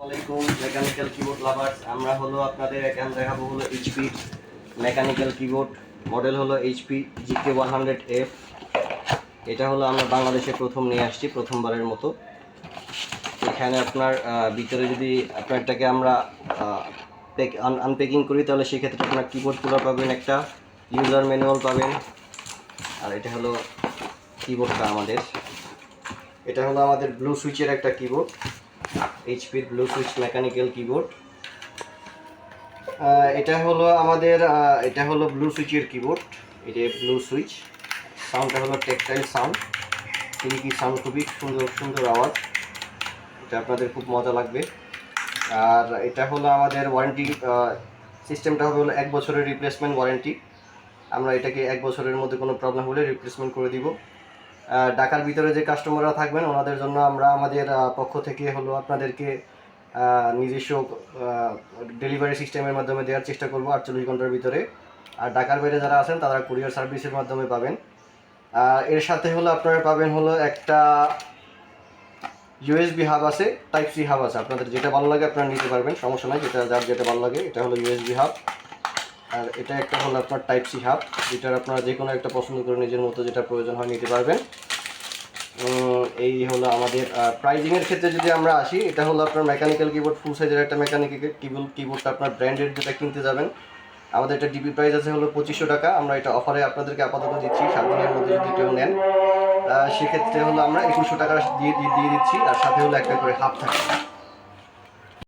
আসসালামাইকুম mechanical keyboard lovers. আমরা হলো আপনাদের এখন দেখাবো হলো এইচপি মেকানিক্যাল কিবোর্ড। মডেল হলো এইচপি GK100F। এটা হলো আমরা বাংলাদেশে প্রথম নিয়ে আসছি, প্রথমবারের মতো। এখানে আপনার ভিতরে যদি আপনারটাকে আমরা আনপ্যাকিং করি, তাহলে সেক্ষেত্রে আপনার কিবোর্ডগুলো পাবেন, একটা ইউজার ম্যানুয়াল পাবেন। আর এটা হলো কিবোর্ডটা আমাদের। এটা হলো আমাদের ব্লু সুইচের একটা কিবোর্ড, এইচপির ব্লু সুইচ মেকানিক্যাল কিবোর্ড। এটা হলো ব্লু সুইচের কিবোর্ড। এটা ব্লু সুইচ। সাউন্ডটা হলো টেকটাইল সাউন্ড, সিল্কি সাউন্ড, খুবই সুন্দর সুন্দর আওয়াজ। এটা আপনাদের খুব মজা লাগবে। আর এটা হলো আমাদের ওয়ারেন্টি সিস্টেমটা হলো 1 বছরের রিপ্লেসমেন্ট ওয়ারেন্টি। আমরা এটাকে 1 বছরের মধ্যে কোনো প্রবলেম হলে রিপ্লেসমেন্ট করে দিব। ঢাকার ভিতরে যে কাস্টমাররা থাকবেন ওনাদের জন্য আমরা আমাদের পক্ষ থেকে হলো আপনাদেরকে নিজস্ব ডেলিভারি সিস্টেমের মাধ্যমে দেওয়ার চেষ্টা করব 48 ঘন্টার ভিতরে। আর ঢাকার বাইরে যারা আছেন তারা কুরিয়ার সার্ভিসের মাধ্যমে পাবেন। এর সাথে হলো আপনারা পাবেন হলো একটা ইউএসবি হাব আছে, টাইপ সি হাব আছে। আপনাদের যেটা ভালো লাগে আপনারা নিতে পারবেন, সমস্যা নাই, যার যেটা ভালো লাগে। এটা হলো ইউএসবি হাব। আর এটা একটা হলো আপনার টাইপ সি হাব, যেটার আপনারা যে কোনো একটা পছন্দ করে নিজের মতো যেটা প্রয়োজন হয় নিতে পারবেন। এই হলো আমাদের প্রাইজিংয়ের ক্ষেত্রে যদি আমরা আসি, এটা হলো আপনার মেকানিক্যাল কিবোর্ড, ফুল সাইজের একটা মেকানিক্যাল কিবোর্ডটা আপনার ব্র্যান্ডেড যেটা কিনতে যাবেন, আমাদের এটা ডিপি প্রাইস আছে হলো 2500 টাকা। আমরা এটা অফারে আপনাদেরকে আপাতত দিচ্ছি, 7 দিনের মধ্যে যদি কেউ নেন সেক্ষেত্রে হলো আমরা 2100 টাকা দিয়ে দিচ্ছি। আর সাথে হলো একটা করে হাব থাকে।